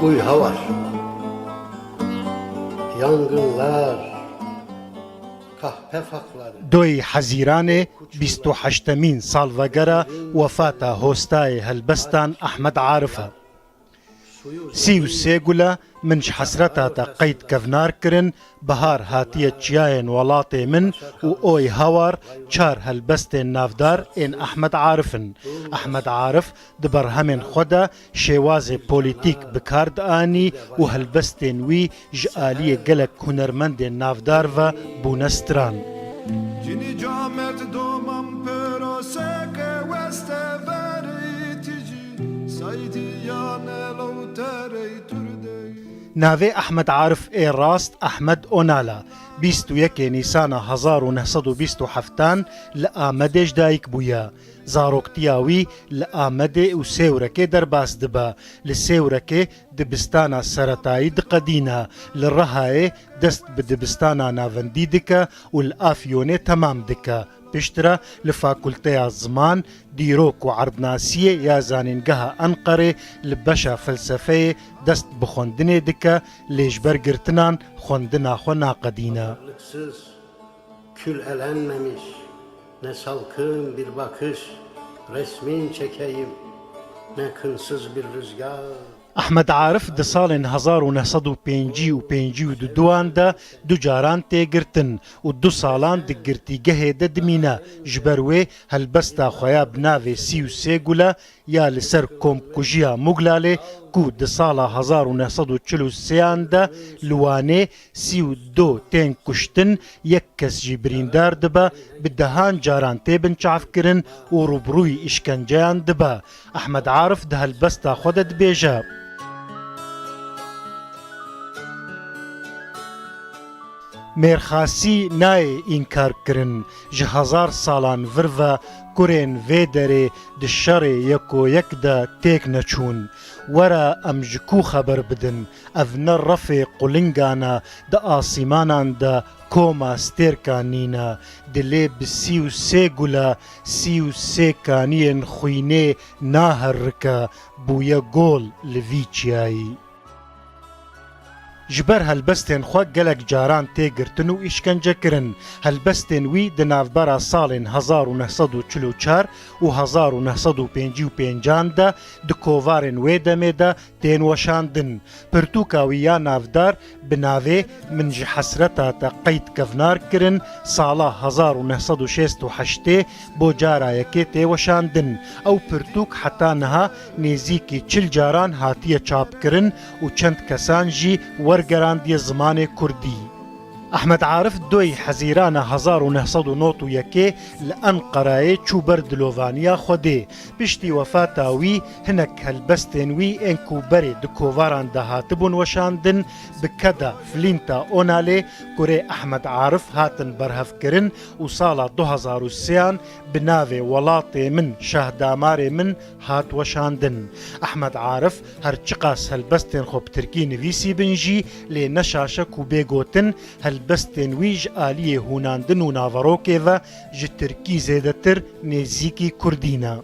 uyha var. Yangınlar, kahpe fakları. دوی حەزیرانێ 28مین ساڵڤەگەرە وەفاتە هۆستایە هەلبەستان ئەحمەد عارفە. 33 گولە منش حەسرەتاتە قەید کەڤنارکردن بەهار هاتیە چیایەن وڵاتێ من و ئۆی هەوار 4 هەلبەستێن نافدار ئێن ئەحمەد عارفن. ئەحمەد عارف دبەرهەمێن خۆدا شێوازێ پۆلیتیک بکاردئانی و هەلبەستێن وی ژ ئالیە گەلک هونەرمەندێن نافدارڤە بوونەستران. Cini camet domam peroseke weste veritici Sayti yane lovterey turdey ناوێ ئەحمەد عارف ئێ ڕاست ئەحمەد ئۆنالا 21 نیسانە 1927 لە ئامەدێش دایک بوویە. زارۆکتیاوی لە ئامەدێ و سێورەکێ دەرباس دبە لە سێورەکێ دبستانە سەرەتایی دقەدینە لە ڕەهایێ دەست بە دبستانە ناوەندی دکە و لە ئافیۆنێ تەمام دکە. پشترە لە فاکولتەیە زمان دیرۆک و عەردناسیە یا زانینگەها ئەنقەرێ لە بەشە فەلسەفەیە دەست بە خوێندنێ دکە لێژبەرگرتنان خوێندنا خۆ ناقەدینە. Sız, kül elenmemiş, ne salkın bir bakış, resmin çekeyim, ne kınsız bir rüzgar. ئەحمەد عارف دە ساڵێن 1952 دو جاران تێگرتن و 2 ساڵان دگرتیگەهێدە دمینە ji ber wê helbesta xwe ya bi navê 33 gule ya li ser komkujiya Muglalê ku di sala 1943 de li Wanê 32 tên kuştin yek kes jî birîndar dibe bi dehan caran têbin çavkirin û rûbrûyî îşkenceyan dibe. ئەحمەد عارف di helbesta xwe de dibêje mêrxasî nayê înkarkirin ji 1000 salan vir ve kurên vê derê di şerê yekoyek de têk neçûn. Were em ji ku xeber bidin ev ne refê qulingan e di asîmanan de koma stêrkan nîne dilê bi 33 gule 33 kaniyên xwînê naherrike bûye gol li vî çiyayî. ji ber helbestên xwe gelek caran têgirtin û îşkencekirin. Helbestên wî di navbera salên 1944 û 1955 de di kovarên wê demê de tên weşandin. Pirtûka wî ya navdar bi navê min ji hesreta te qeyd kevnar kirin sala 1968 bo cara yekê tê weşandin. Ew pirtûk heta niha nêzîkî 40 caran hatiye çapkirin û çend kesan jî وەرگەڕاندیە زمانê Kurdî. ئەحمەد عارف دوی حەزیرانە 1991 لە ئەنقەرایê چوو ber dilovanîya Xwedê. Piştî wefata wî hinek helbestên wî ên ku berê di kovaran de hatibûn weşandin bi keda Flînta Onalê kurê ئەحمەد عارف hatin berhevkirin û sala 2003 bi navê welatê min şehdamarê min hat weşandin. ئەحمەد عارف her çiqas helbestên xwe bi Tirkî nivîsîbin jî lê neşaşe ku bêgotin helbestên wî ji aliyê hûnandin û naverokê ve ji Tirkî zêdetir nêzîkî Kurdî ne.